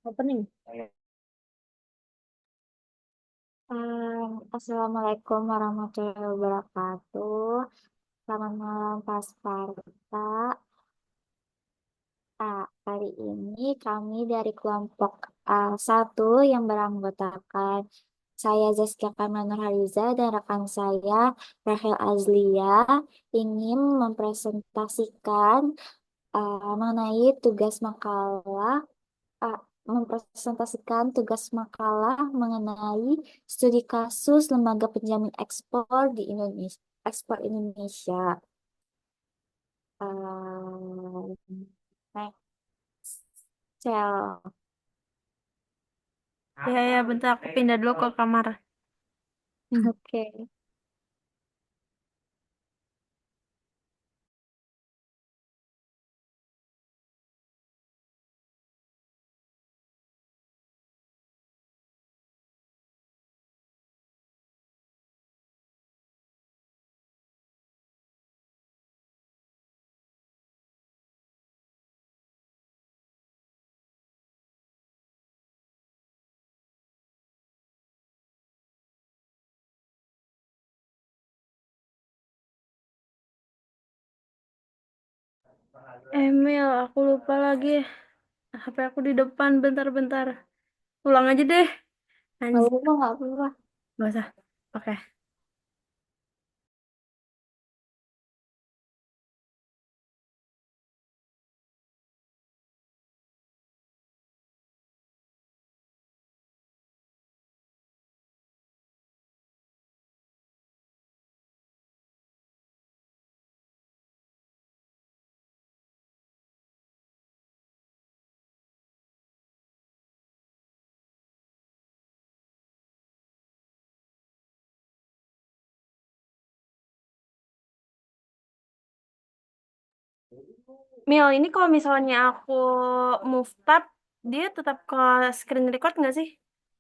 Opening. Assalamualaikum warahmatullahi wabarakatuh. Selamat malam Pak Sparta. Kali ini kami dari kelompok A1 yang beranggotakan saya Zaskia Kamal Nurhaliza dan rekan saya Rahel Azlia ingin mempresentasikan mengenai tugas makalah uh, mempresentasikan tugas makalah mengenai studi kasus lembaga penjamin ekspor di Indonesia, ekspor Indonesia. Uh, Next, Cel. Ya, ya, bentar aku pindah dulu ke kamar. Oke. Emil, aku lupa lagi. HP aku di depan, bentar-bentar. Ulang aja deh. Nggak Anjir, apa-apa, nggak apa-apa. gak usah. Oke. Mil, ini kalau misalnya aku move tab, dia tetap ke screen record nggak sih?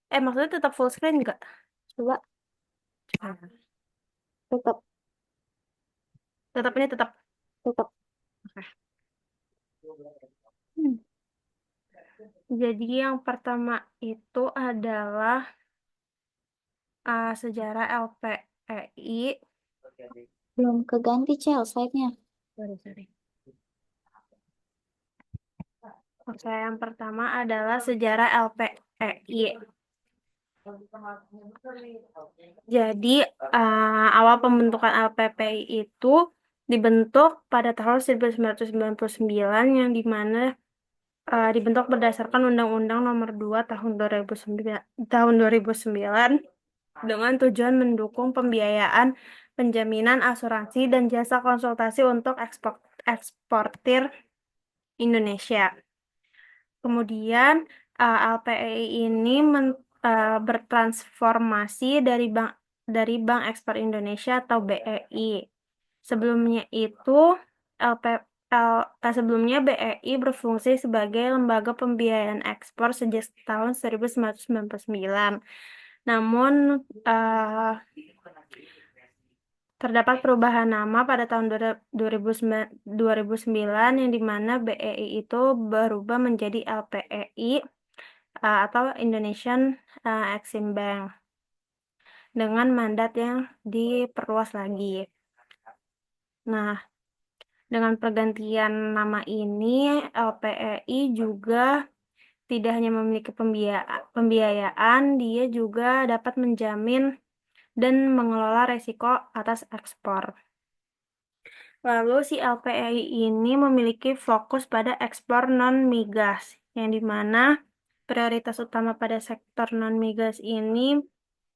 Maksudnya tetap full screen nggak? Coba tutup, Tetap ini tetap. tutup. Hmm. Jadi yang pertama itu adalah sejarah LPEI. Belum keganti, Cel, slide-nya. Sorry, sorry. Oke, yang pertama adalah sejarah LPEI. Jadi, awal pembentukan LPPI itu dibentuk pada tahun 1999 yang dimana dibentuk berdasarkan Undang-Undang Nomor 2 tahun 2009, dengan tujuan mendukung pembiayaan, penjaminan, asuransi, dan jasa konsultasi untuk eksportir Indonesia. Kemudian LPEI ini bertransformasi dari Bank Ekspor Indonesia atau BEI. Sebelumnya itu LP, sebelumnya BEI berfungsi sebagai lembaga pembiayaan ekspor sejak tahun 1999. Namun eh, terdapat perubahan nama pada tahun 2009 yang dimana BEI itu berubah menjadi LPEI atau Indonesian Exim Bank dengan mandat yang diperluas lagi. Nah, dengan pergantian nama ini, LPEI juga tidak hanya memiliki pembiayaan, dia juga dapat menjamin dan mengelola resiko atas ekspor. Lalu si LPEI ini memiliki fokus pada ekspor non-migas, yang dimana prioritas utama pada sektor non-migas ini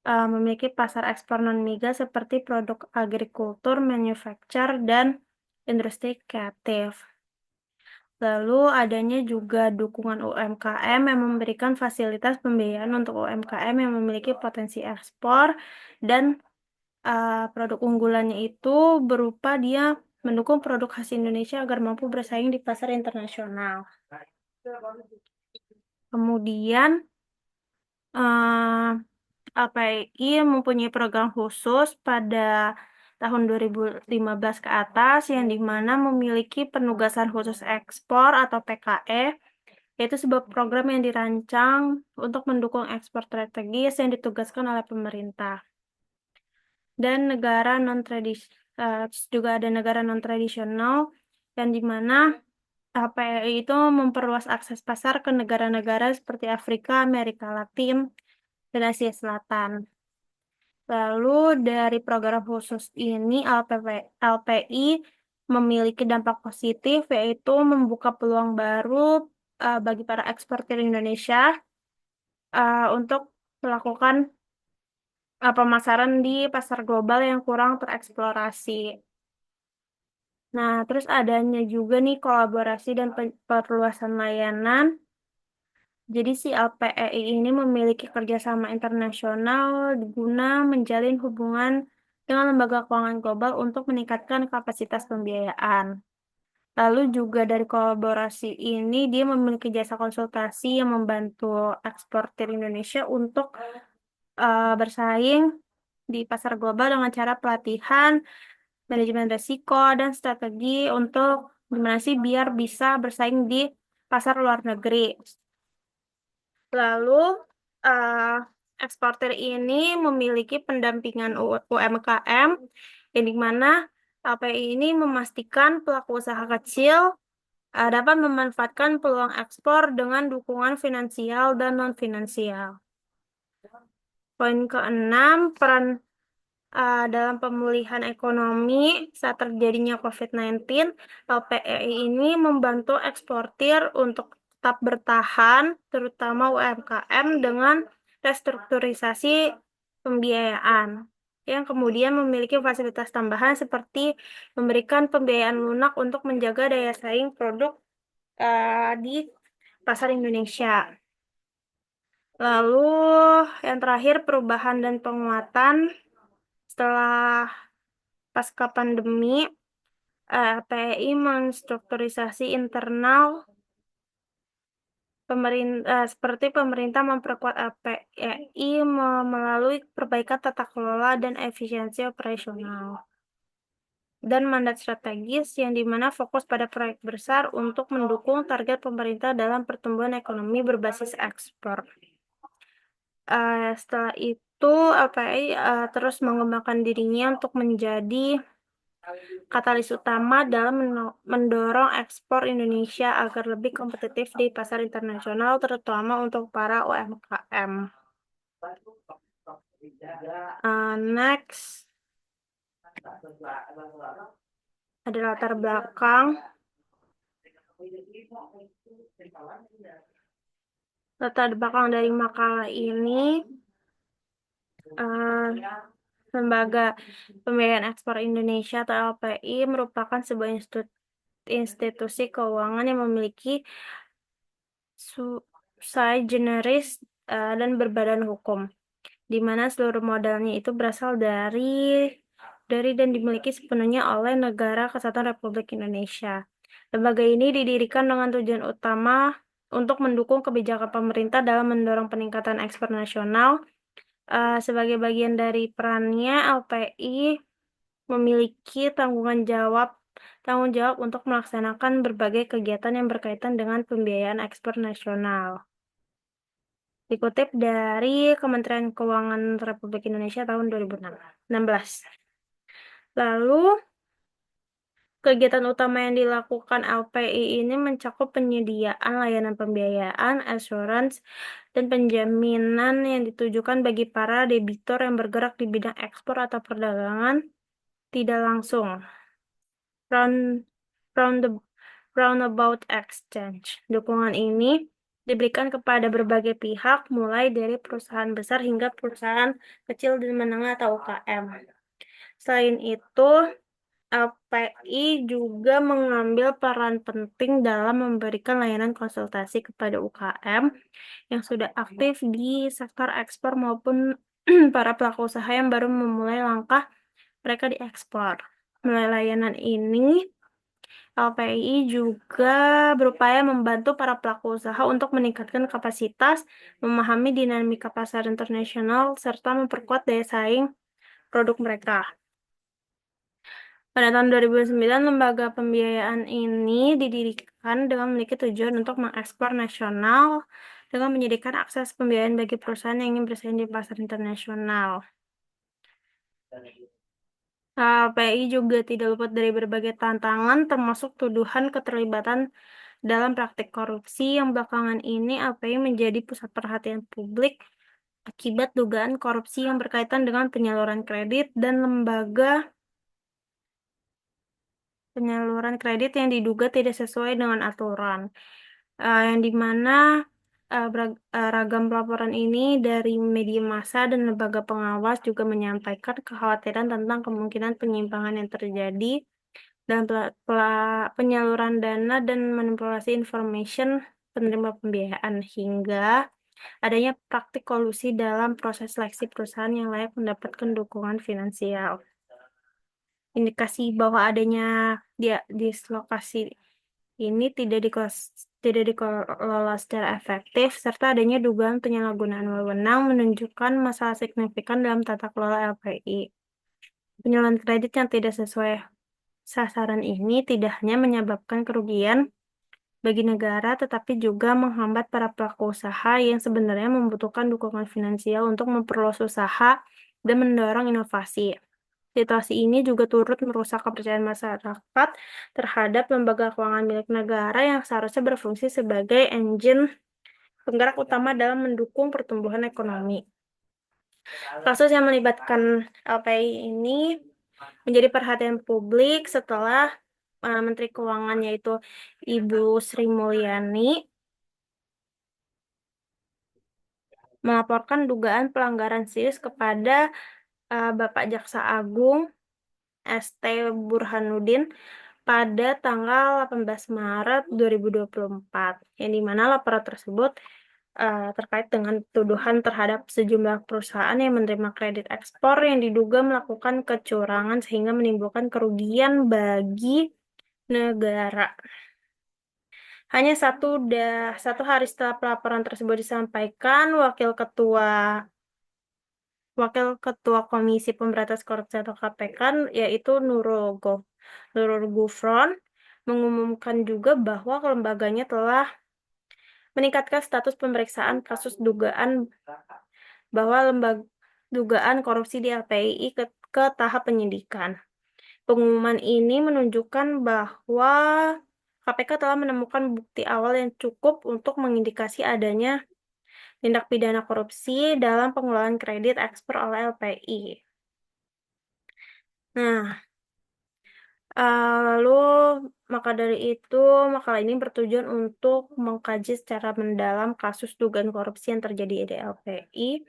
memiliki pasar ekspor non-migas seperti produk agrikultur, manufacture, dan industri kreatif. Lalu adanya juga dukungan UMKM yang memberikan fasilitas pembiayaan untuk UMKM yang memiliki potensi ekspor dan produk unggulannya itu berupa dia mendukung produk khas Indonesia agar mampu bersaing di pasar internasional. Kemudian LPI mempunyai program khusus pada tahun 2015 ke atas yang dimana memiliki penugasan khusus ekspor atau PKE yaitu sebuah program yang dirancang untuk mendukung ekspor strategis yang ditugaskan oleh pemerintah. Dan negara juga ada negara non-tradisional yang dimana HPI itu memperluas akses pasar ke negara-negara seperti Afrika, Amerika Latin, dan Asia Selatan. Lalu dari program khusus ini LPI memiliki dampak positif yaitu membuka peluang baru bagi para eksportir Indonesia untuk melakukan pemasaran di pasar global yang kurang tereksplorasi. Nah, terus adanya juga nih kolaborasi dan perluasan layanan. Jadi si LPEI ini memiliki kerjasama internasional guna menjalin hubungan dengan lembaga keuangan global untuk meningkatkan kapasitas pembiayaan. Lalu juga dari kolaborasi ini dia memiliki jasa konsultasi yang membantu eksportir Indonesia untuk bersaing di pasar global dengan cara pelatihan, manajemen risiko, dan strategi untuk gimana sih biar bisa bersaing di pasar luar negeri. Lalu eh, eksportir ini memiliki pendampingan UMKM yang dimana LPI ini memastikan pelaku usaha kecil dapat memanfaatkan peluang ekspor dengan dukungan finansial dan non-finansial. Poin keenam, peran dalam pemulihan ekonomi saat terjadinya COVID-19, LPEI ini membantu eksportir untuk tetap bertahan, terutama UMKM, dengan restrukturisasi pembiayaan yang kemudian memiliki fasilitas tambahan seperti memberikan pembiayaan lunak untuk menjaga daya saing produk di pasar Indonesia. Lalu yang terakhir perubahan dan penguatan setelah pasca pandemi, PI menstrukturisasi internal seperti pemerintah memperkuat API melalui perbaikan tata kelola dan efisiensi operasional dan mandat strategis yang dimana fokus pada proyek besar untuk mendukung target pemerintah dalam pertumbuhan ekonomi berbasis ekspor. Setelah itu API terus mengembangkan dirinya untuk menjadi katalis utama dalam mendorong ekspor Indonesia agar lebih kompetitif di pasar internasional, terutama untuk para UMKM. Next ada latar belakang. Latar belakang dari makalah ini, Lembaga Pembiayaan Ekspor Indonesia atau LPI merupakan sebuah institusi keuangan yang memiliki sui generis dan berbadan hukum, di mana seluruh modalnya itu berasal dari dan dimiliki sepenuhnya oleh Negara Kesatuan Republik Indonesia. Lembaga ini didirikan dengan tujuan utama untuk mendukung kebijakan pemerintah dalam mendorong peningkatan ekspor nasional. Sebagai bagian dari perannya, LPI memiliki tanggung jawab untuk melaksanakan berbagai kegiatan yang berkaitan dengan pembiayaan ekspor nasional. Dikutip dari Kementerian Keuangan Republik Indonesia tahun 2016. Lalu, kegiatan utama yang dilakukan LPI ini mencakup penyediaan layanan pembiayaan, assurance, dan penjaminan yang ditujukan bagi para debitur yang bergerak di bidang ekspor atau perdagangan tidak langsung. Roundabout exchange. Dukungan ini diberikan kepada berbagai pihak, mulai dari perusahaan besar hingga perusahaan kecil dan menengah atau UKM. Selain itu, LPI juga mengambil peran penting dalam memberikan layanan konsultasi kepada UKM yang sudah aktif di sektor ekspor maupun para pelaku usaha yang baru memulai langkah mereka di ekspor. Melalui layanan ini, LPI juga berupaya membantu para pelaku usaha untuk meningkatkan kapasitas, memahami dinamika pasar internasional, serta memperkuat daya saing produk mereka. Pada tahun 2009, lembaga pembiayaan ini didirikan dengan memiliki tujuan untuk mengekspor nasional dengan menyediakan akses pembiayaan bagi perusahaan yang ingin bersaing di pasar internasional. LPI juga tidak luput dari berbagai tantangan, termasuk tuduhan keterlibatan dalam praktik korupsi yang belakangan ini LPI menjadi pusat perhatian publik akibat dugaan korupsi yang berkaitan dengan penyaluran kredit dan lembaga penyaluran kredit yang diduga tidak sesuai dengan aturan. Yang dimana ragam pelaporan ini dari media massa dan lembaga pengawas juga menyampaikan kekhawatiran tentang kemungkinan penyimpangan yang terjadi dalam penyaluran dana dan manipulasi information penerima pembiayaan hingga adanya praktik kolusi dalam proses seleksi perusahaan yang layak mendapatkan dukungan finansial. Indikasi bahwa adanya dislokasi ini tidak dikelola secara efektif, serta adanya dugaan penyalahgunaan wewenang menunjukkan masalah signifikan dalam tata kelola LPI. Penyaluran kredit yang tidak sesuai sasaran ini tidak hanya menyebabkan kerugian bagi negara, tetapi juga menghambat para pelaku usaha yang sebenarnya membutuhkan dukungan finansial untuk memperluas usaha dan mendorong inovasi. Situasi ini juga turut merusak kepercayaan masyarakat terhadap lembaga keuangan milik negara yang seharusnya berfungsi sebagai engine penggerak utama dalam mendukung pertumbuhan ekonomi. Kasus yang melibatkan LPI ini menjadi perhatian publik setelah Menteri Keuangan yaitu Ibu Sri Mulyani melaporkan dugaan pelanggaran serius kepada Bapak Jaksa Agung ST Burhanuddin pada tanggal 18 Maret 2024, yang dimana laporan tersebut terkait dengan tuduhan terhadap sejumlah perusahaan yang menerima kredit ekspor yang diduga melakukan kecurangan sehingga menimbulkan kerugian bagi negara. Hanya satu hari setelah pelaporan tersebut disampaikan, Wakil Ketua Komisi Pemberantasan Korupsi atau KPK, yaitu Nurul Gufron, mengumumkan juga bahwa lembaganya telah meningkatkan status pemeriksaan kasus dugaan korupsi di LPI ke tahap penyidikan. Pengumuman ini menunjukkan bahwa KPK telah menemukan bukti awal yang cukup untuk mengindikasi adanya tindak pidana korupsi dalam pengelolaan kredit ekspor oleh LPI. Nah, lalu maka dari itu, makalah ini bertujuan untuk mengkaji secara mendalam kasus dugaan korupsi yang terjadi di LPI,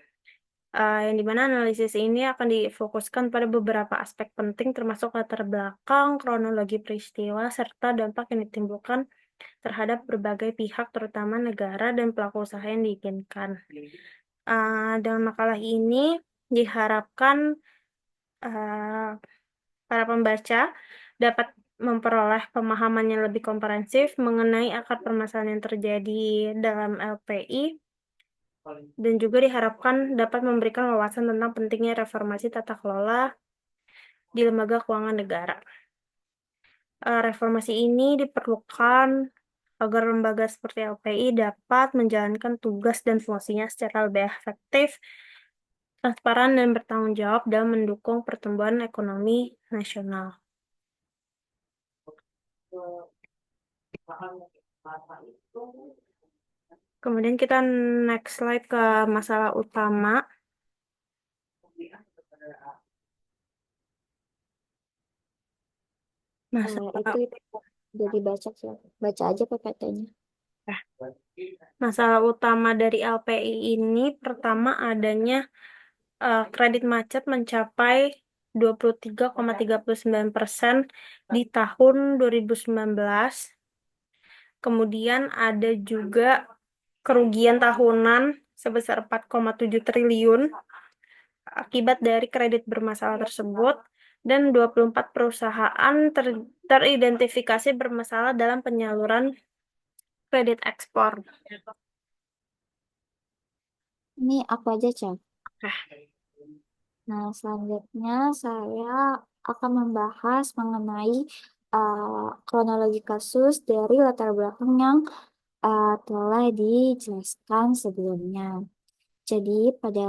yang dimana analisis ini akan difokuskan pada beberapa aspek penting termasuk latar belakang, kronologi peristiwa, serta dampak yang ditimbulkan terhadap berbagai pihak, terutama negara dan pelaku usaha yang diinginkan. Dalam makalah ini diharapkan para pembaca dapat memperoleh pemahaman yang lebih komprehensif mengenai akar permasalahan yang terjadi dalam LPI dan juga diharapkan dapat memberikan wawasan tentang pentingnya reformasi tata kelola di lembaga keuangan negara. Reformasi ini diperlukan agar lembaga seperti LPI dapat menjalankan tugas dan fungsinya secara lebih efektif, transparan, dan bertanggung jawab dalam mendukung pertumbuhan ekonomi nasional. Kemudian kita next slide ke masalah utama. Itu jadi baca aja PPT-nya. Masalah utama dari LPI ini pertama adanya kredit macet mencapai 23,39% di tahun 2019. Kemudian ada juga kerugian tahunan sebesar 4,7 triliun akibat dari kredit bermasalah tersebut, dan 24 perusahaan teridentifikasi bermasalah dalam penyaluran kredit ekspor. Ini aku aja, Cak. Nah, Nah, selanjutnya saya akan membahas mengenai kronologi kasus dari latar belakang yang telah dijelaskan sebelumnya. Jadi pada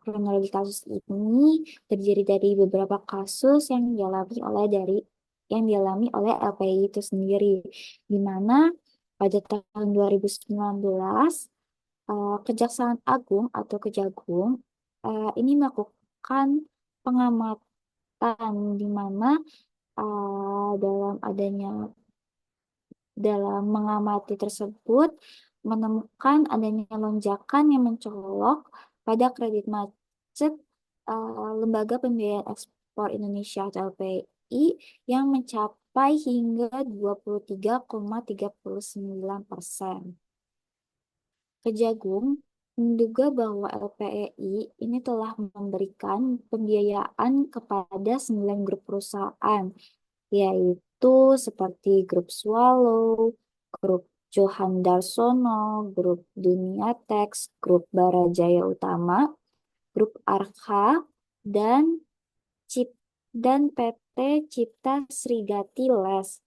kronologi kasus ini terdiri dari beberapa kasus yang dialami oleh LPI itu sendiri, di mana pada tahun 2019 Kejaksaan Agung atau Kejagung ini melakukan pengamatan di mana dalam mengamati tersebut menemukan adanya lonjakan yang mencolok pada kredit macet Lembaga Pembiayaan Ekspor Indonesia atau LPI yang mencapai hingga 23,39%. Kejagung menduga bahwa LPEI ini telah memberikan pembiayaan kepada 9 grup perusahaan, yaitu seperti Grup Swallow, Grup Johan Darsono, Grup Dunia Tex, Grup Barajaya Utama, Grup Arka, dan Cip dan PT Cipta Srigati Les.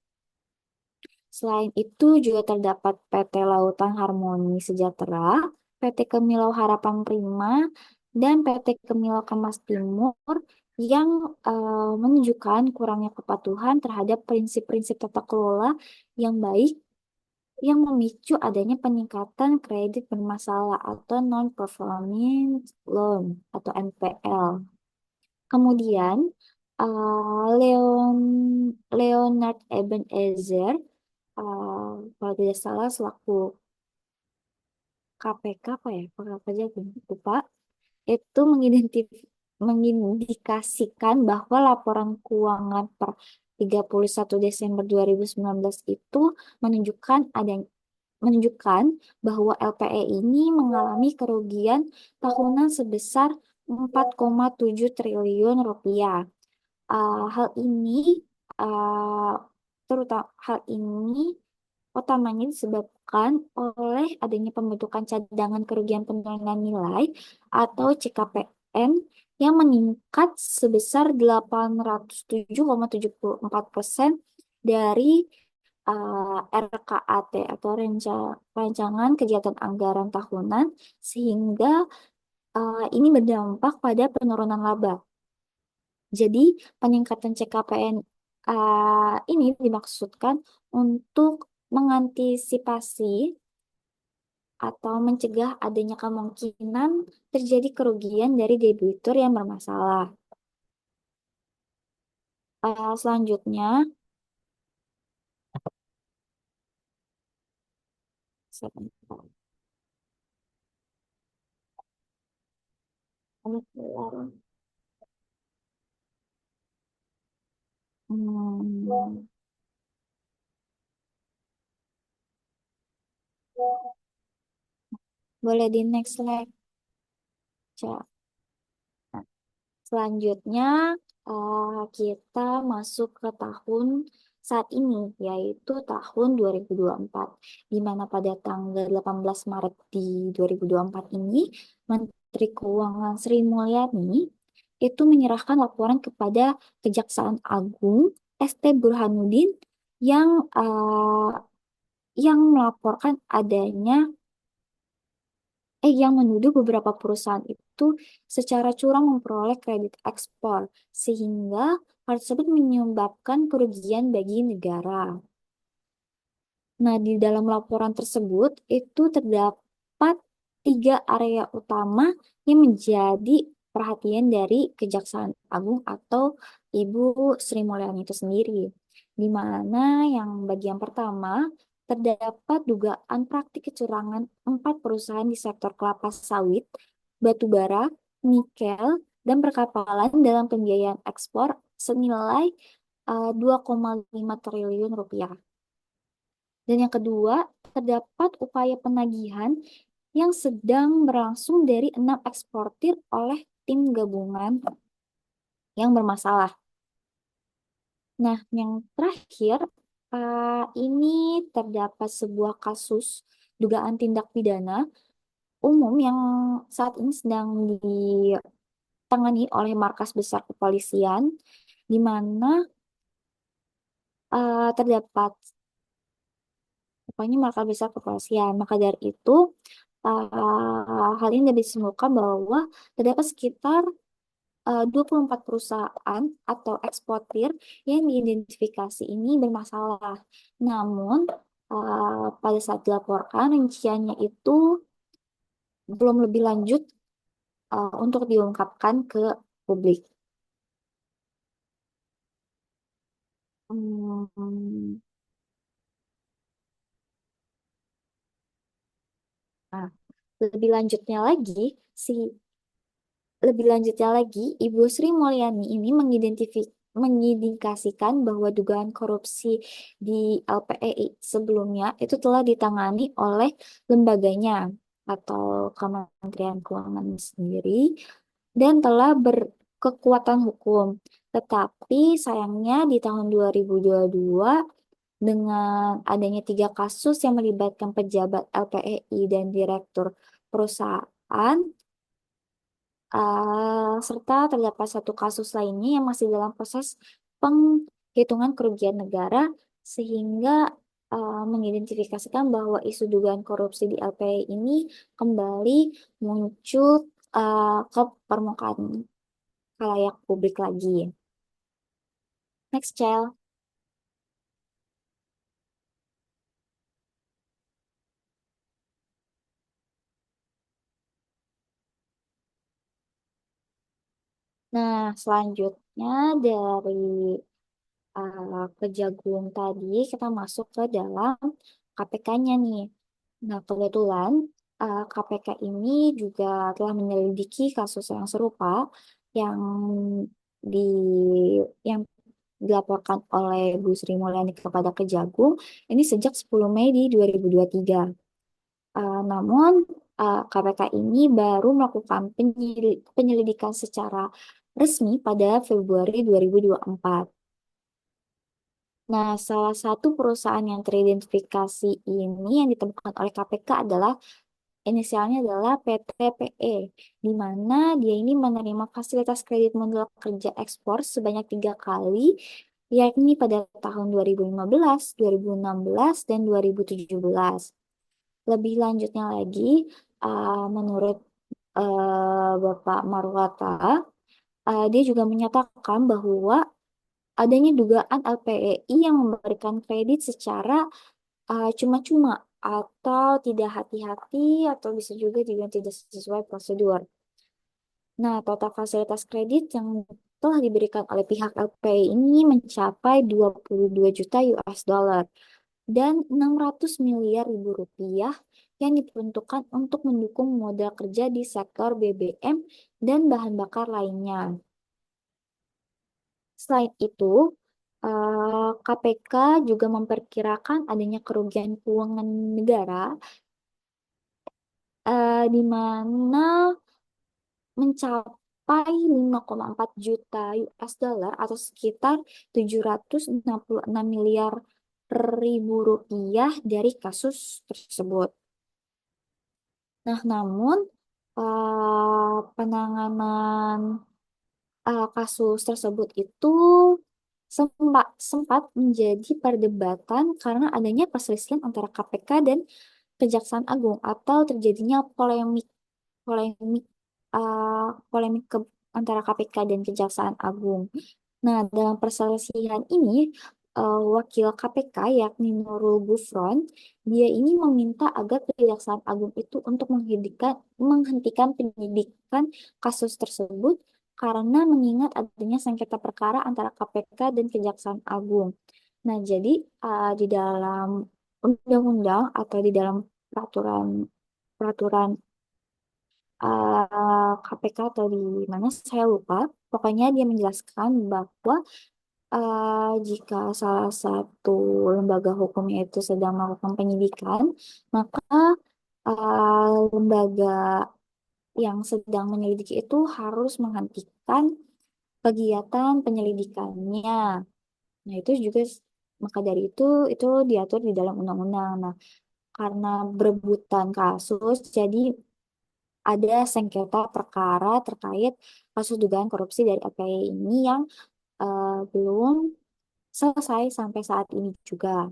Selain itu juga terdapat PT Lautan Harmoni Sejahtera, PT Kemilau Harapan Prima, dan PT Kemilau Kemas Timur yang menunjukkan kurangnya kepatuhan terhadap prinsip-prinsip tata kelola yang baik yang memicu adanya peningkatan kredit bermasalah atau non-performing loan atau NPL. Kemudian Leonard Ebenezer kalau tidak salah selaku KPK apa ya, pekerja lupa, itu mengindikasikan bahwa laporan keuangan per 31 Desember 2019 itu menunjukkan adanya menunjukkan bahwa LPE ini mengalami kerugian tahunan sebesar 4,7 triliun rupiah. Hal ini uh, hal ini utamanya disebabkan oleh adanya pembentukan cadangan kerugian penurunan nilai atau CKPN yang meningkat sebesar 807,74% dari RKAT atau Rancangan Kegiatan Anggaran Tahunan, sehingga ini berdampak pada penurunan laba. Jadi peningkatan CKPN ini dimaksudkan untuk mengantisipasi atau mencegah adanya kemungkinan terjadi kerugian dari debitur yang bermasalah. Selanjutnya, sebentar. Ini keluar. Hmm, boleh di next slide, Cak. Selanjutnya, kita masuk ke tahun saat ini, yaitu tahun 2024, di mana pada tanggal 18 Maret di 2024 ini, Menteri Keuangan Sri Mulyani itu menyerahkan laporan kepada Kejaksaan Agung ST Burhanuddin yang melaporkan adanya yang menuduh beberapa perusahaan itu secara curang memperoleh kredit ekspor, sehingga hal tersebut menyebabkan kerugian bagi negara. Nah, di dalam laporan tersebut itu terdapat 3 area utama yang menjadi perhatian dari Kejaksaan Agung atau Ibu Sri Mulyani itu sendiri. Di mana yang bagian pertama terdapat dugaan praktik kecurangan 4 perusahaan di sektor kelapa sawit, batu bara, nikel, dan perkapalan dalam pembiayaan ekspor senilai 2,5 triliun rupiah. Dan yang kedua, terdapat upaya penagihan yang sedang berlangsung dari 6 eksportir oleh tim gabungan yang bermasalah. Nah, yang terakhir, ini terdapat sebuah kasus dugaan tindak pidana umum yang saat ini sedang ditangani oleh Markas Besar Kepolisian di mana terdapat pokoknya marka besar kepolisian. Maka dari itu, hal ini dapat disimpulkan bahwa terdapat sekitar 24 perusahaan atau eksportir yang diidentifikasi ini bermasalah. Namun, pada saat dilaporkan, rinciannya itu belum lebih lanjut untuk diungkapkan ke publik. Hmm, nah, lebih lanjutnya lagi, si Lebih lanjutnya lagi, Ibu Sri Mulyani ini mengindikasikan bahwa dugaan korupsi di LPEI sebelumnya itu telah ditangani oleh lembaganya atau Kementerian Keuangan sendiri dan telah berkekuatan hukum. Tetapi sayangnya di tahun 2022 dengan adanya 3 kasus yang melibatkan pejabat LPEI dan direktur perusahaan, serta terdapat 1 kasus lainnya yang masih dalam proses penghitungan kerugian negara sehingga mengidentifikasikan bahwa isu dugaan korupsi di LPI ini kembali muncul ke permukaan khalayak publik lagi. Next, Chel. Nah, selanjutnya dari Kejagung tadi kita masuk ke dalam KPK-nya nih. Nah, kebetulan KPK ini juga telah menyelidiki kasus yang serupa yang di yang dilaporkan oleh Bu Sri Mulyani kepada Kejagung ini sejak 10 Mei di 2023. Namun KPK ini baru melakukan penyelidikan secara resmi pada Februari 2024. Nah, salah satu perusahaan yang teridentifikasi ini yang ditemukan oleh KPK adalah inisialnya adalah PTPE, di mana dia ini menerima fasilitas kredit modal kerja ekspor sebanyak 3 kali, yakni pada tahun 2015, 2016, dan 2017. Lebih lanjutnya lagi, menurut Bapak Marwata, dia juga menyatakan bahwa adanya dugaan LPEI yang memberikan kredit secara cuma-cuma atau tidak hati-hati atau bisa juga dibilang tidak sesuai prosedur. Nah, total fasilitas kredit yang telah diberikan oleh pihak LPI ini mencapai 22 juta US dollar dan 600 miliar ribu rupiah yang diperuntukkan untuk mendukung modal kerja di sektor BBM dan bahan bakar lainnya. Selain itu, KPK juga memperkirakan adanya kerugian keuangan negara di mana mencapai 5,4 juta US dollar atau sekitar 766 miliar ribu rupiah dari kasus tersebut. Nah, namun penanganan kasus tersebut itu sempat menjadi perdebatan karena adanya perselisihan antara KPK dan Kejaksaan Agung atau terjadinya polemik polemik antara KPK dan Kejaksaan Agung. Nah, dalam perselisihan ini, wakil KPK yakni Nurul Gufron, dia ini meminta agar Kejaksaan Agung itu untuk menghentikan penyidikan kasus tersebut karena mengingat adanya sengketa perkara antara KPK dan Kejaksaan Agung. Nah, jadi di dalam undang-undang atau di dalam peraturan peraturan KPK atau di mana saya lupa. Pokoknya dia menjelaskan bahwa jika salah satu lembaga hukum itu sedang melakukan penyidikan, maka lembaga yang sedang menyelidiki itu harus menghentikan kegiatan penyelidikannya. Nah, itu juga maka dari itu diatur di dalam undang-undang. Nah, karena berebutan kasus, jadi ada sengketa perkara terkait kasus dugaan korupsi dari LPI ini yang belum selesai sampai saat ini juga.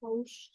Terus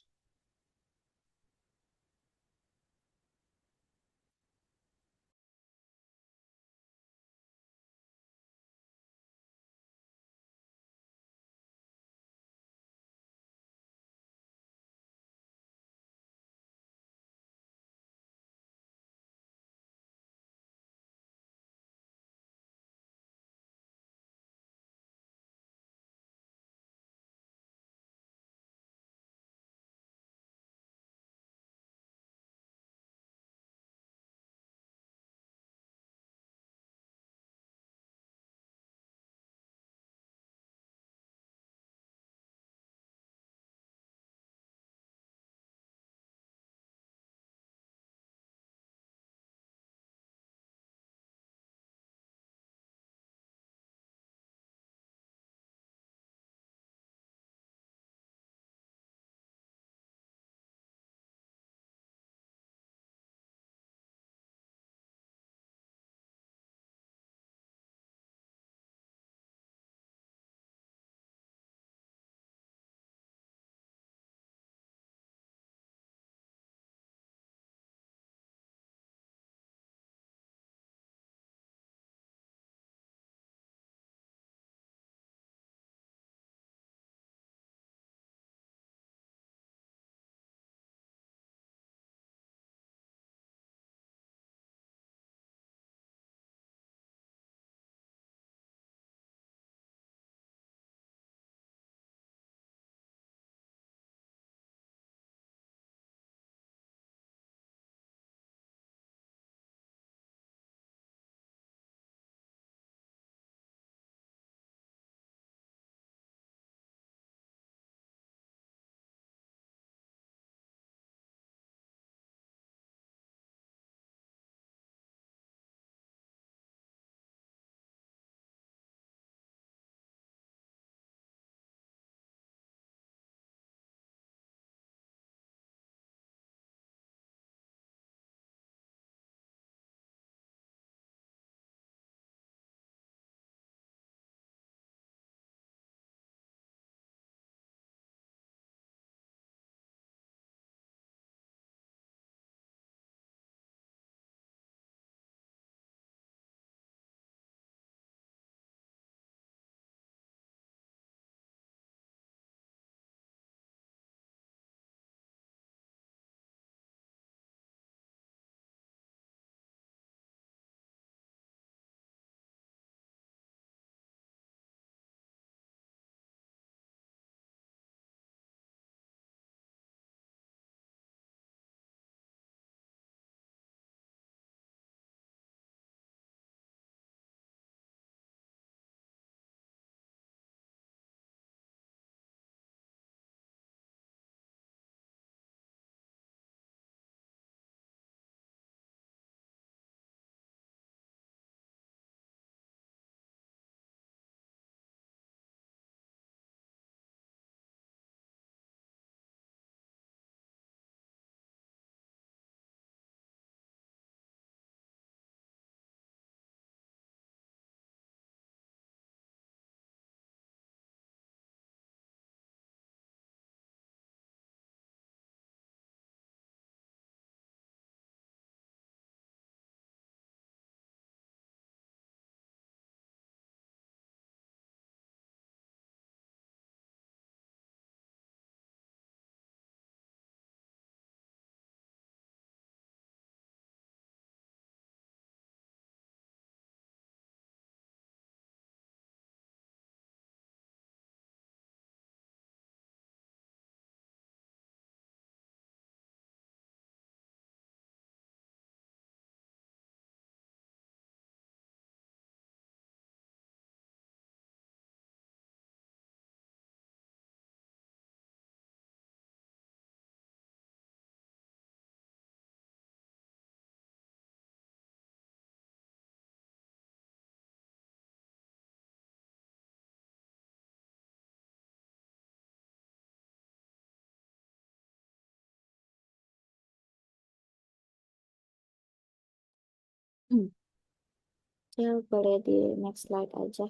Ya, boleh di next slide aja.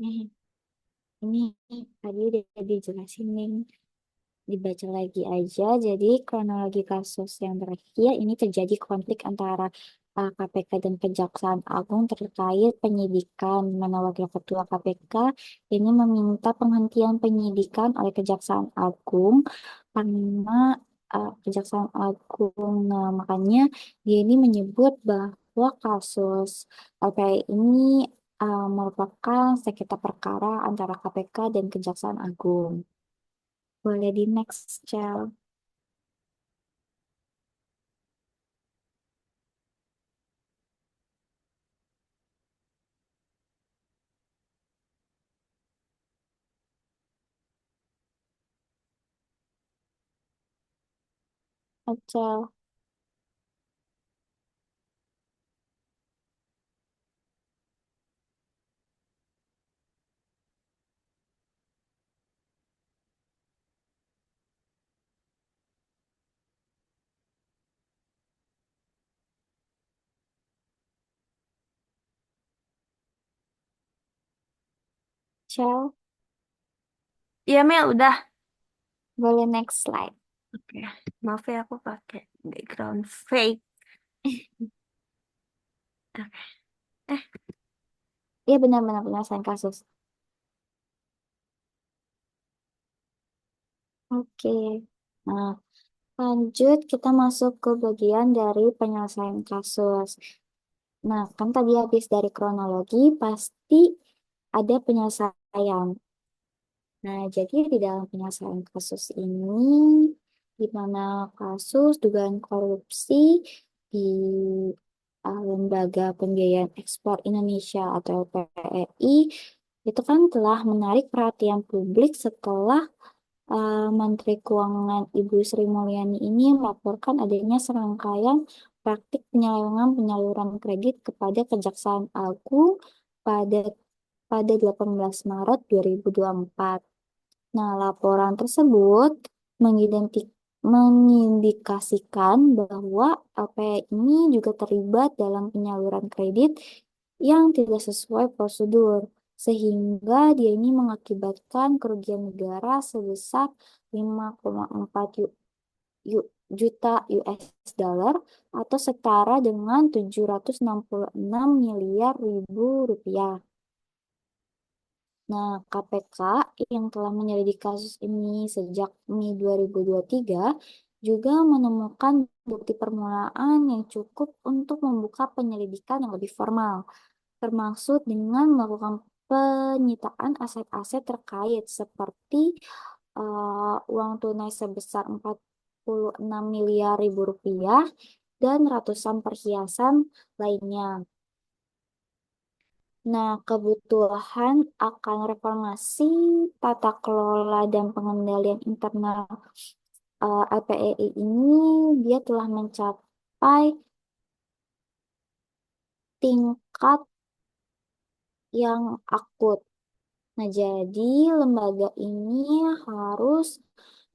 Nih, ini tadi udah dijelasin nih. Dibaca lagi aja. Jadi kronologi kasus yang terakhir ini terjadi konflik antara KPK dan Kejaksaan Agung terkait penyidikan. Mana Wakil Ketua KPK ini meminta penghentian penyidikan oleh Kejaksaan Agung karena Kejaksaan Agung. Nah, makanya dia ini menyebut bahwa kasus LPI ini merupakan sengketa perkara antara KPK dan Kejaksaan Agung. Boleh di next, Cel. Cel. Cel. Iya, Mel, udah. Boleh next slide. Oke, maaf ya aku pakai background fake. Oke. Eh, Iya benar-benar penyelesaian kasus. Oke. Nah, lanjut kita masuk ke bagian dari penyelesaian kasus. Nah, kan tadi habis dari kronologi, pasti ada penyelesaian. Nah, jadi di dalam penyelesaian kasus ini, di mana kasus dugaan korupsi di Lembaga Pembiayaan Ekspor Indonesia atau LPEI itu kan telah menarik perhatian publik setelah Menteri Keuangan Ibu Sri Mulyani ini melaporkan adanya serangkaian praktik penyelewengan penyaluran kredit kepada Kejaksaan Agung pada 18 Maret 2024. Nah, laporan tersebut mengindikasikan bahwa LPI ini juga terlibat dalam penyaluran kredit yang tidak sesuai prosedur, sehingga dia ini mengakibatkan kerugian negara sebesar 5,4 juta US dollar atau setara dengan 766 miliar ribu rupiah. Nah, KPK yang telah menyelidiki kasus ini sejak Mei 2023 juga menemukan bukti permulaan yang cukup untuk membuka penyelidikan yang lebih formal, termasuk dengan melakukan penyitaan aset-aset terkait seperti uang tunai sebesar 46 miliar ribu rupiah dan ratusan perhiasan lainnya. Nah, kebutuhan akan reformasi tata kelola dan pengendalian internal LPEI ini dia telah mencapai tingkat yang akut. Nah, jadi lembaga ini harus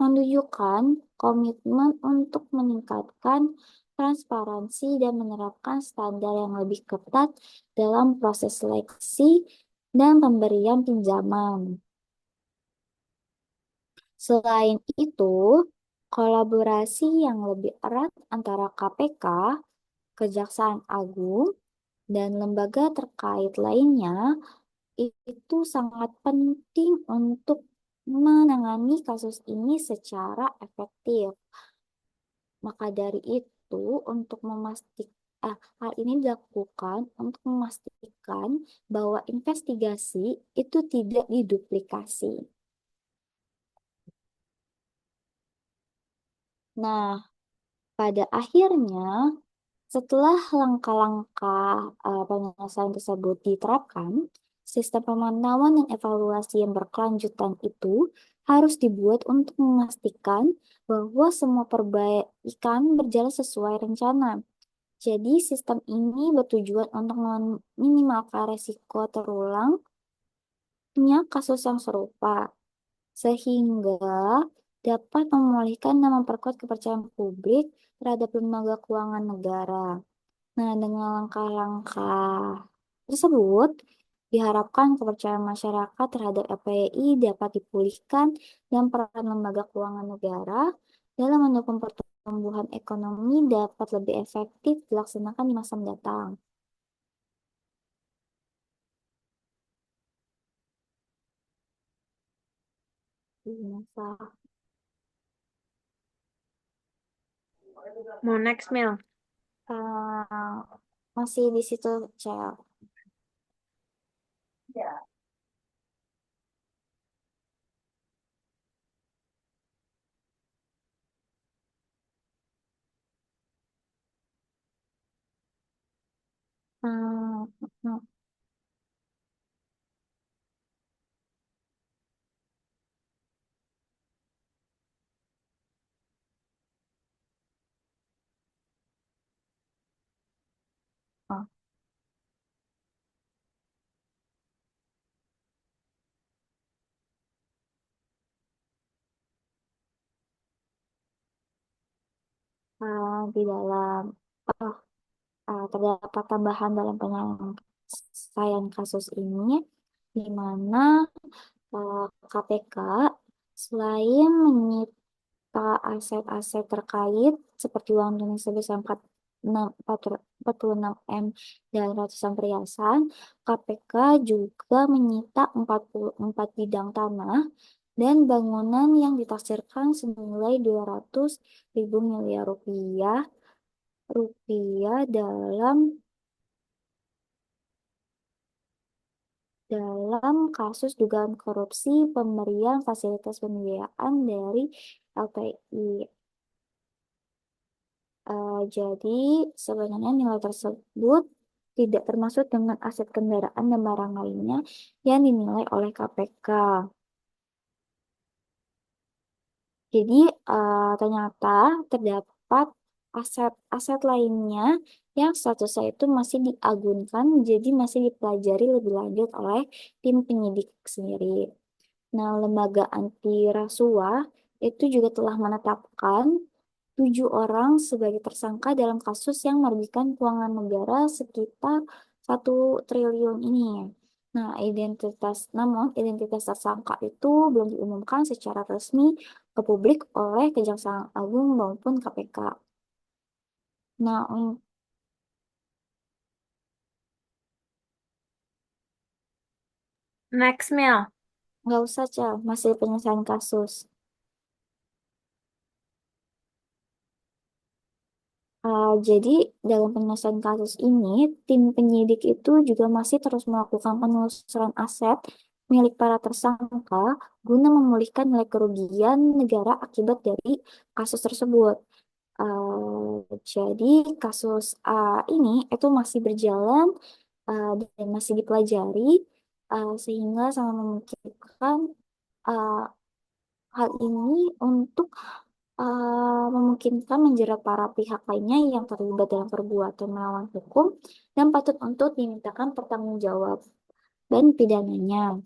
menunjukkan komitmen untuk meningkatkan transparansi dan menerapkan standar yang lebih ketat dalam proses seleksi dan pemberian pinjaman. Selain itu, kolaborasi yang lebih erat antara KPK, Kejaksaan Agung, dan lembaga terkait lainnya itu sangat penting untuk menangani kasus ini secara efektif. Maka dari itu, untuk memastikan hal ini dilakukan untuk memastikan bahwa investigasi itu tidak diduplikasi. Nah, pada akhirnya, setelah langkah-langkah penyelesaian tersebut diterapkan, sistem pemantauan dan evaluasi yang berkelanjutan itu harus dibuat untuk memastikan bahwa semua perbaikan berjalan sesuai rencana. Jadi, sistem ini bertujuan untuk meminimalkan resiko terulangnya kasus yang serupa, sehingga dapat memulihkan dan memperkuat kepercayaan publik terhadap lembaga keuangan negara. Nah, dengan langkah-langkah tersebut, diharapkan kepercayaan masyarakat terhadap LPI dapat dipulihkan dan peran lembaga keuangan negara dalam mendukung pertumbuhan ekonomi dapat lebih efektif dilaksanakan di masa mendatang. Di masa Mau next, Mil. eh, masih di situ, Cel. Hmm, hmm, oh, di dalam oh, terdapat tambahan dalam penyelesaian kasus ini, di mana KPK selain menyita aset-aset terkait seperti uang tunai sebesar 46 M dan ratusan perhiasan, KPK juga menyita 44 bidang tanah dan bangunan yang ditaksirkan senilai 200.000 miliar rupiah dalam kasus dugaan korupsi pemberian fasilitas pembiayaan dari LPI. Jadi sebenarnya nilai tersebut tidak termasuk dengan aset kendaraan dan barang lainnya yang dinilai oleh KPK. Jadi ternyata terdapat aset-aset lainnya yang statusnya itu masih diagunkan, jadi masih dipelajari lebih lanjut oleh tim penyidik sendiri. Nah, lembaga anti rasuah itu juga telah menetapkan 7 orang sebagai tersangka dalam kasus yang merugikan keuangan negara sekitar 1 triliun ini. Nah, namun identitas tersangka itu belum diumumkan secara resmi ke publik oleh Kejaksaan Agung maupun KPK. Nah, Next, Mil. nggak usah, Cel, masih penyelesaian kasus. Jadi dalam penyelesaian kasus ini, tim penyidik itu juga masih terus melakukan penelusuran aset milik para tersangka guna memulihkan nilai kerugian negara akibat dari kasus tersebut. Jadi kasus ini itu masih berjalan dan masih dipelajari sehingga sangat memungkinkan uh, hal ini untuk memungkinkan menjerat para pihak lainnya yang terlibat dalam perbuatan melawan hukum dan patut untuk dimintakan pertanggungjawab dan pidananya.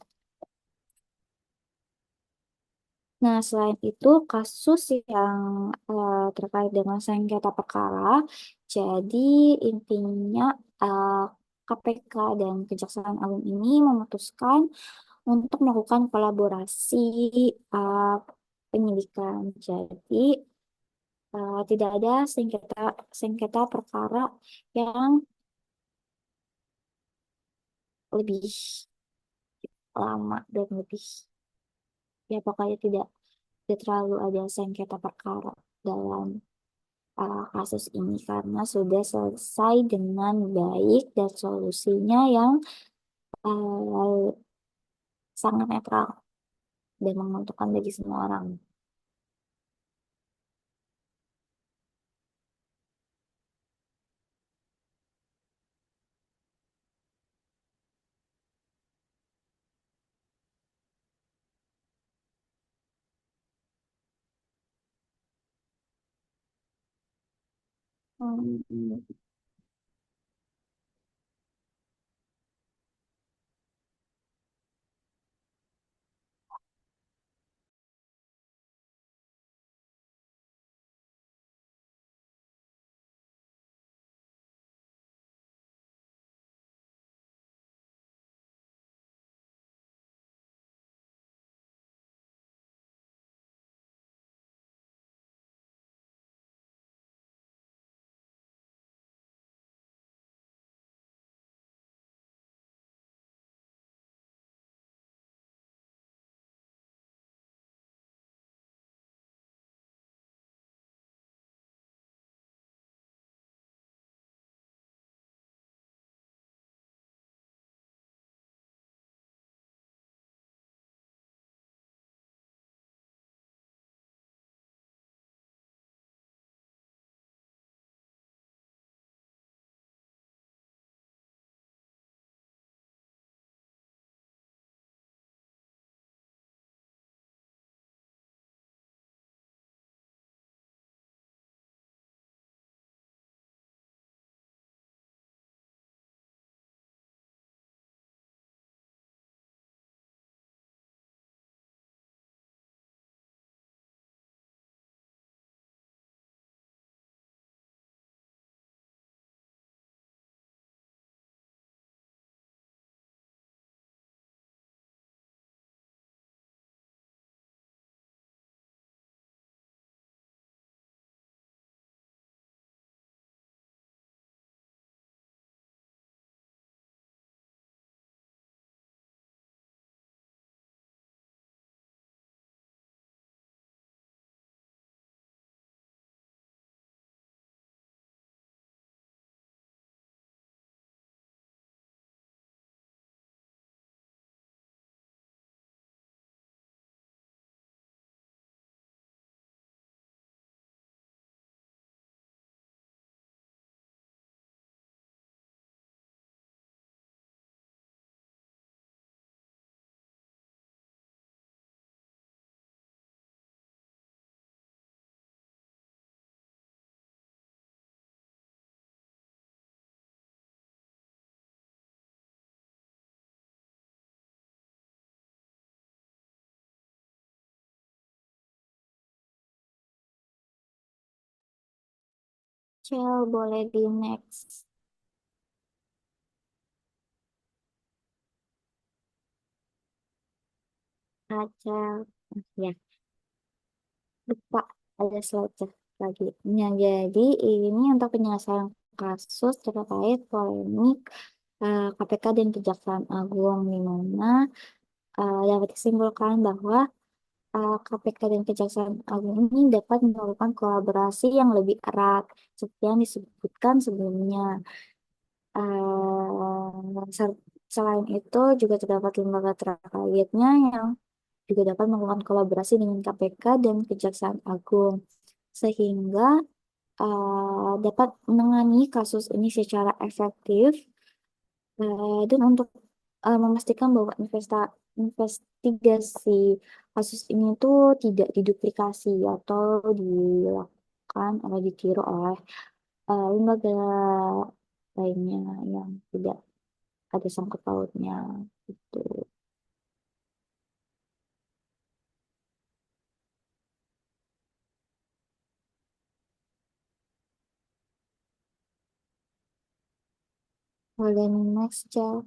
Nah, selain itu, kasus yang terkait dengan sengketa perkara, jadi intinya eh, KPK dan Kejaksaan Agung ini memutuskan untuk melakukan kolaborasi eh, penyidikan. Jadi, tidak ada sengketa sengketa perkara yang lebih lama dan lebih ya pokoknya tidak terlalu ada sengketa perkara dalam kasus ini karena sudah selesai dengan baik dan solusinya yang uh, sangat netral dan menguntungkan bagi semua orang. Hmm, Cel, boleh di next aja. Ya, lupa ada slide lagi. Nah, jadi ini untuk penyelesaian kasus terkait polemik KPK dan Kejaksaan Agung di mana dapat disimpulkan bahwa KPK dan Kejaksaan Agung ini dapat melakukan kolaborasi yang lebih erat seperti yang disebutkan sebelumnya. Selain itu juga terdapat lembaga terkaitnya yang juga dapat melakukan kolaborasi dengan KPK dan Kejaksaan Agung sehingga dapat menangani kasus ini secara efektif dan untuk memastikan bahwa investigasi kasus ini tuh tidak diduplikasi atau dilakukan atau ditiru oleh lembaga lainnya yang tidak ada sangkut pautnya gitu. Boleh next, Cel.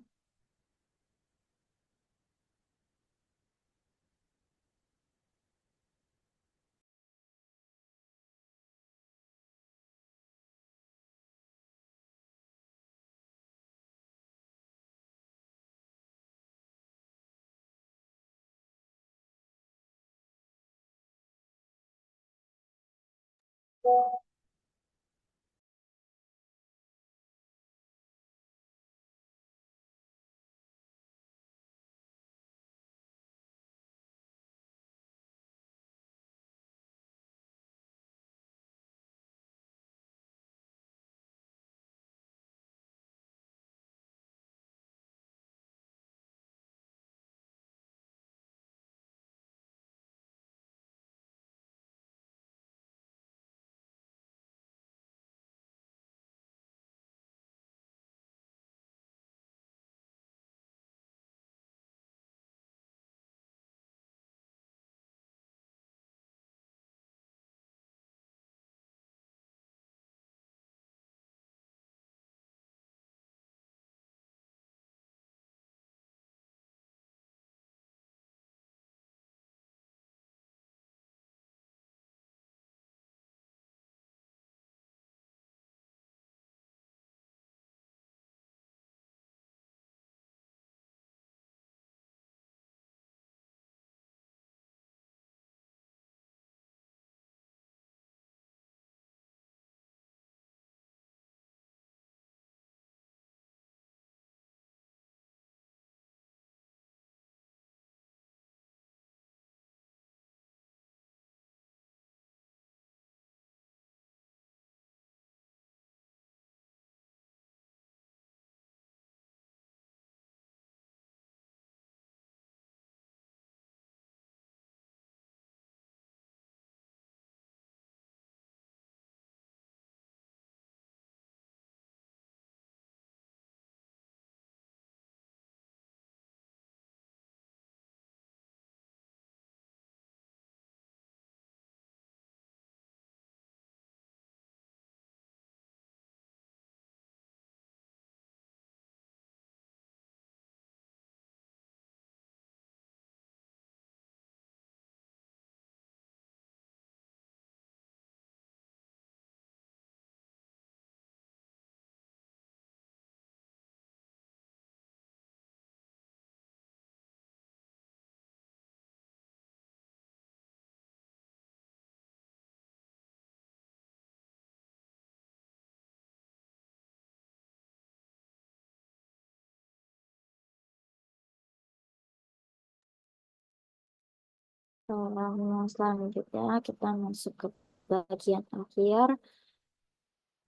Selanjutnya kita masuk ke bagian akhir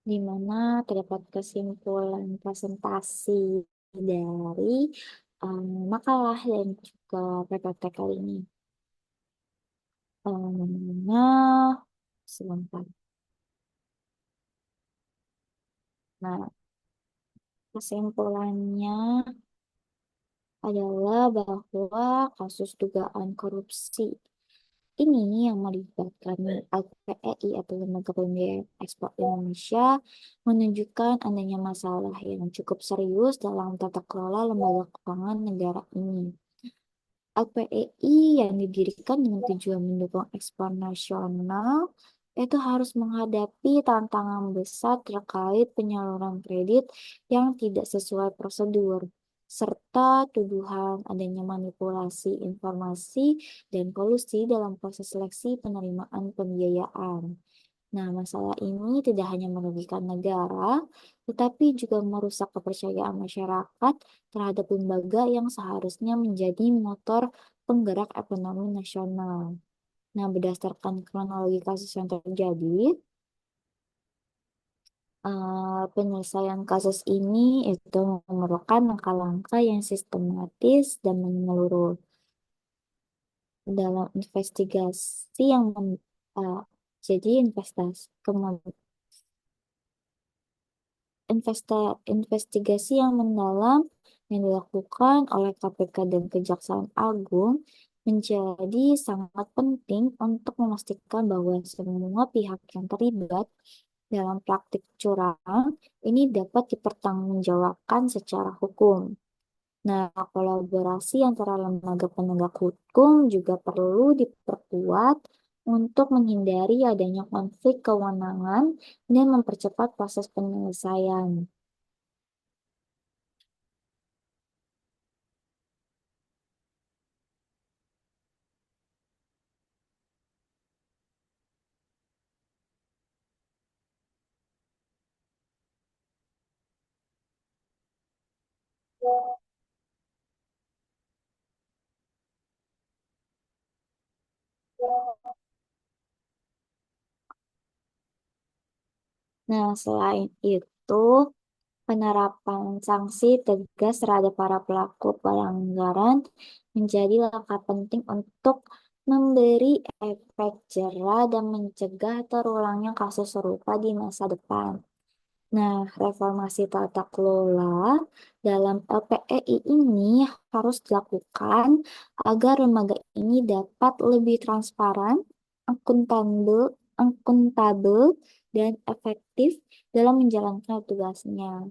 di mana terdapat kesimpulan presentasi dari makalah dan juga PPT kali ini. Nah, sebentar. Nah, kesimpulannya adalah bahwa kasus dugaan korupsi ini yang melibatkan LPEI atau Lembaga Pembiayaan Ekspor Indonesia menunjukkan adanya masalah yang cukup serius dalam tata kelola lembaga keuangan negara ini. LPEI yang didirikan dengan tujuan mendukung ekspor nasional itu harus menghadapi tantangan besar terkait penyaluran kredit yang tidak sesuai prosedur, serta tuduhan adanya manipulasi informasi dan kolusi dalam proses seleksi penerimaan pembiayaan. Nah, masalah ini tidak hanya merugikan negara, tetapi juga merusak kepercayaan masyarakat terhadap lembaga yang seharusnya menjadi motor penggerak ekonomi nasional. Nah, berdasarkan kronologi kasus yang terjadi, penyelesaian kasus ini itu memerlukan langkah-langkah yang sistematis dan menyeluruh dalam investigasi yang uh, jadi investigasi yang mendalam yang dilakukan oleh KPK dan Kejaksaan Agung menjadi sangat penting untuk memastikan bahwa semua pihak yang terlibat dalam praktik curang ini dapat dipertanggungjawabkan secara hukum. Nah, kolaborasi antara lembaga penegak hukum juga perlu diperkuat untuk menghindari adanya konflik kewenangan dan mempercepat proses penyelesaian. Nah, selain itu, penerapan sanksi tegas terhadap para pelaku pelanggaran menjadi langkah penting untuk memberi efek jera dan mencegah terulangnya kasus serupa di masa depan. Nah, reformasi tata kelola dalam LPEI ini harus dilakukan agar lembaga ini dapat lebih transparan, akuntabel, akuntabel, dan efektif dalam menjalankan tugasnya.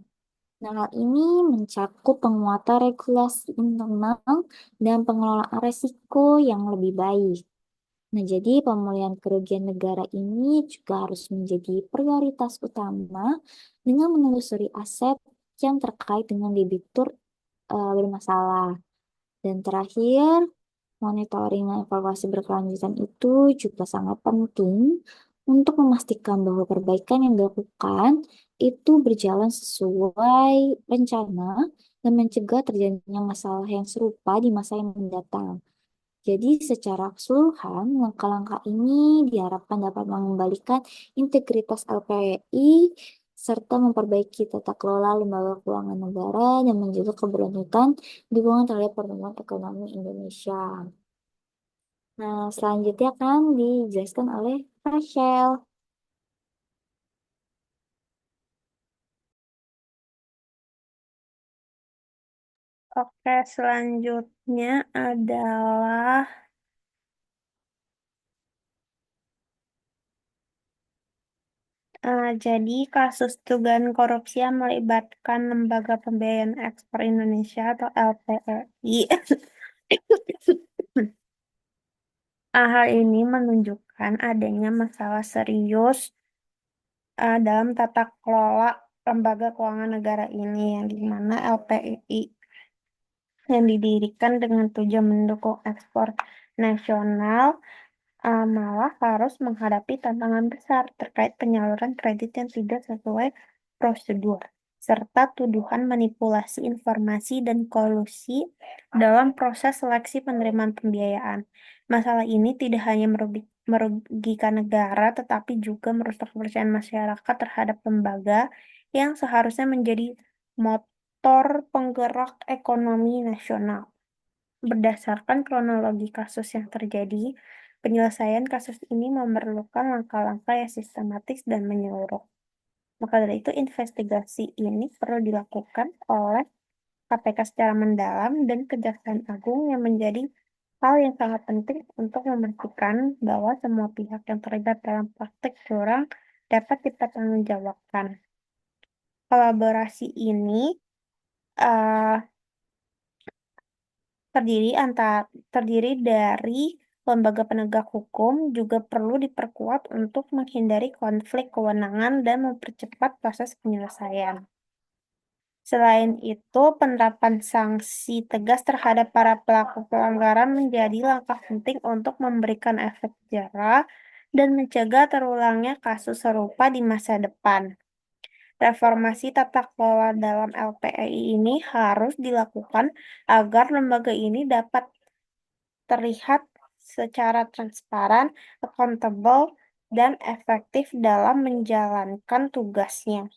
Nah, hal ini mencakup penguatan regulasi internal dan pengelolaan risiko yang lebih baik. Nah, jadi pemulihan kerugian negara ini juga harus menjadi prioritas utama dengan menelusuri aset yang terkait dengan debitur bermasalah. Dan terakhir, monitoring dan evaluasi berkelanjutan itu juga sangat penting untuk memastikan bahwa perbaikan yang dilakukan itu berjalan sesuai rencana dan mencegah terjadinya masalah yang serupa di masa yang mendatang. Jadi secara keseluruhan, langkah-langkah ini diharapkan dapat mengembalikan integritas LPI serta memperbaiki tata kelola lembaga keuangan negara dan menjaga keberlanjutan dukungan terhadap pertumbuhan ekonomi Indonesia. Nah, selanjutnya kan dijelaskan oleh Rachel. Oke, selanjutnya adalah jadi kasus dugaan korupsi yang melibatkan Lembaga Pembiayaan Ekspor Indonesia atau LPEI. Hal ini menunjukkan adanya masalah serius dalam tata kelola lembaga keuangan negara ini, yang dimana LPEI yang didirikan dengan tujuan mendukung ekspor nasional malah harus menghadapi tantangan besar terkait penyaluran kredit yang tidak sesuai prosedur, serta tuduhan manipulasi informasi dan kolusi dalam proses seleksi penerimaan pembiayaan. Masalah ini tidak hanya merugikan negara, tetapi juga merusak kepercayaan masyarakat terhadap lembaga yang seharusnya menjadi motor penggerak ekonomi nasional. Berdasarkan kronologi kasus yang terjadi, penyelesaian kasus ini memerlukan langkah-langkah yang sistematis dan menyeluruh. Maka dari itu, investigasi ini perlu dilakukan oleh KPK secara mendalam dan Kejaksaan Agung yang menjadi hal yang sangat penting untuk memastikan bahwa semua pihak yang terlibat dalam praktik curang dapat dipertanggungjawabkan. Kolaborasi ini eh, terdiri dari lembaga penegak hukum juga perlu diperkuat untuk menghindari konflik kewenangan dan mempercepat proses penyelesaian. Selain itu, penerapan sanksi tegas terhadap para pelaku pelanggaran menjadi langkah penting untuk memberikan efek jera dan mencegah terulangnya kasus serupa di masa depan. Reformasi tata kelola dalam LPEI ini harus dilakukan agar lembaga ini dapat terlihat secara transparan, accountable, dan efektif dalam menjalankan tugasnya.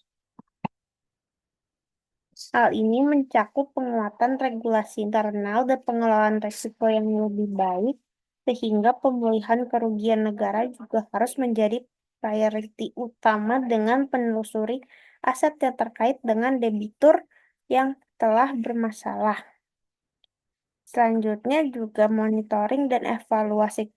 Hal ini mencakup penguatan regulasi internal dan pengelolaan risiko yang lebih baik, sehingga pemulihan kerugian negara juga harus menjadi prioriti utama dengan penelusuri aset yang terkait dengan debitur yang telah bermasalah. Selanjutnya juga monitoring dan evaluasi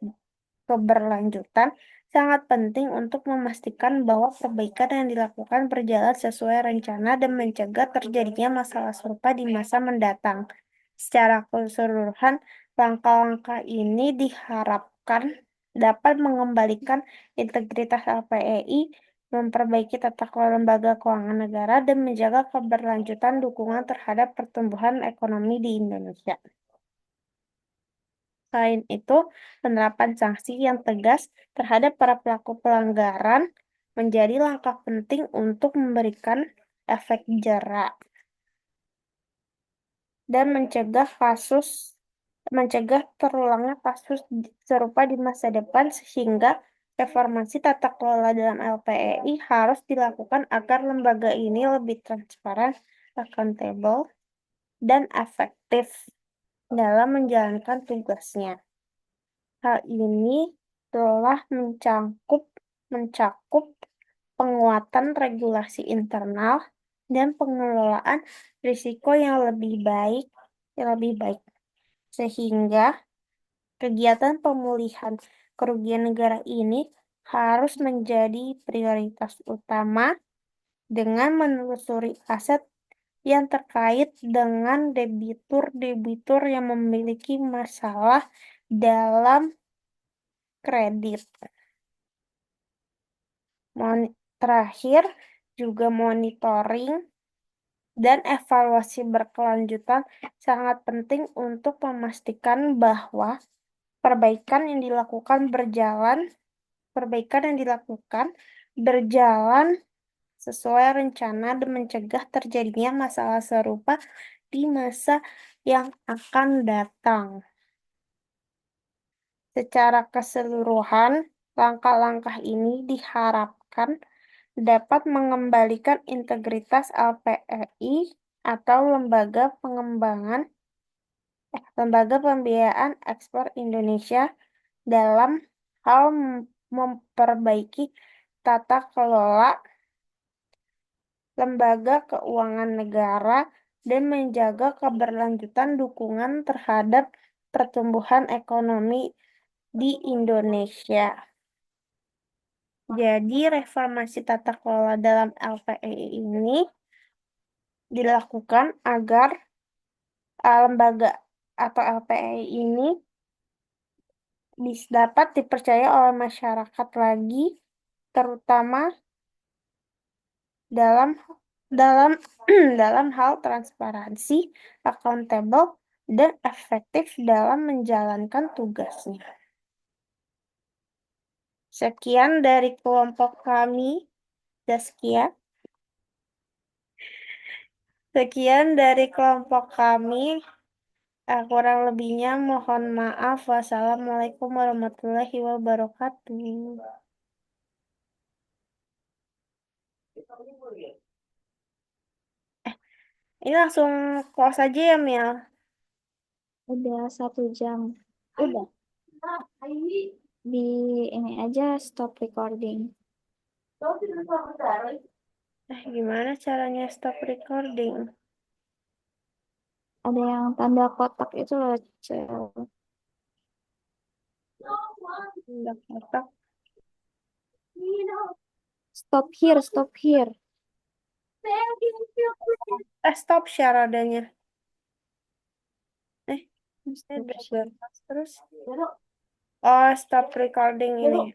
keberlanjutan sangat penting untuk memastikan bahwa perbaikan yang dilakukan berjalan sesuai rencana dan mencegah terjadinya masalah serupa di masa mendatang. Secara keseluruhan, langkah-langkah ini diharapkan dapat mengembalikan integritas LPEI, memperbaiki tata kelola lembaga keuangan negara, dan menjaga keberlanjutan dukungan terhadap pertumbuhan ekonomi di Indonesia. Selain itu, penerapan sanksi yang tegas terhadap para pelaku pelanggaran menjadi langkah penting untuk memberikan efek jera dan mencegah terulangnya kasus serupa di masa depan, sehingga reformasi tata kelola dalam LPEI harus dilakukan agar lembaga ini lebih transparan, akuntabel, dan efektif dalam menjalankan tugasnya. Hal ini telah mencakup penguatan regulasi internal dan pengelolaan risiko yang lebih baik, sehingga kegiatan pemulihan kerugian negara ini harus menjadi prioritas utama dengan menelusuri aset yang terkait dengan debitur-debitur yang memiliki masalah dalam kredit. Terakhir, juga monitoring dan evaluasi berkelanjutan sangat penting untuk memastikan bahwa perbaikan yang dilakukan berjalan sesuai rencana dan mencegah terjadinya masalah serupa di masa yang akan datang. Secara keseluruhan, langkah-langkah ini diharapkan dapat mengembalikan integritas LPEI atau Lembaga Pembiayaan Ekspor Indonesia dalam hal memperbaiki tata kelola lembaga keuangan negara dan menjaga keberlanjutan dukungan terhadap pertumbuhan ekonomi di Indonesia. Jadi, reformasi tata kelola dalam LPEI ini dilakukan agar lembaga atau LPEI ini dapat dipercaya oleh masyarakat lagi, terutama dalam dalam dalam hal transparansi, akuntabel, dan efektif dalam menjalankan tugasnya. Sekian dari kelompok kami, Zaskia. Sekian dari kelompok kami. Kurang lebihnya mohon maaf. Wassalamualaikum warahmatullahi wabarakatuh. Ini langsung close aja ya, Mil? Udah 1 jam. Udah. Di ini aja stop recording. Gimana caranya stop recording? Ada yang tanda kotak itu loh, Cel. Udah kotak. Stop here, stop here. Stop share adanya. Stop Double share. terus. Oh, stop recording ini.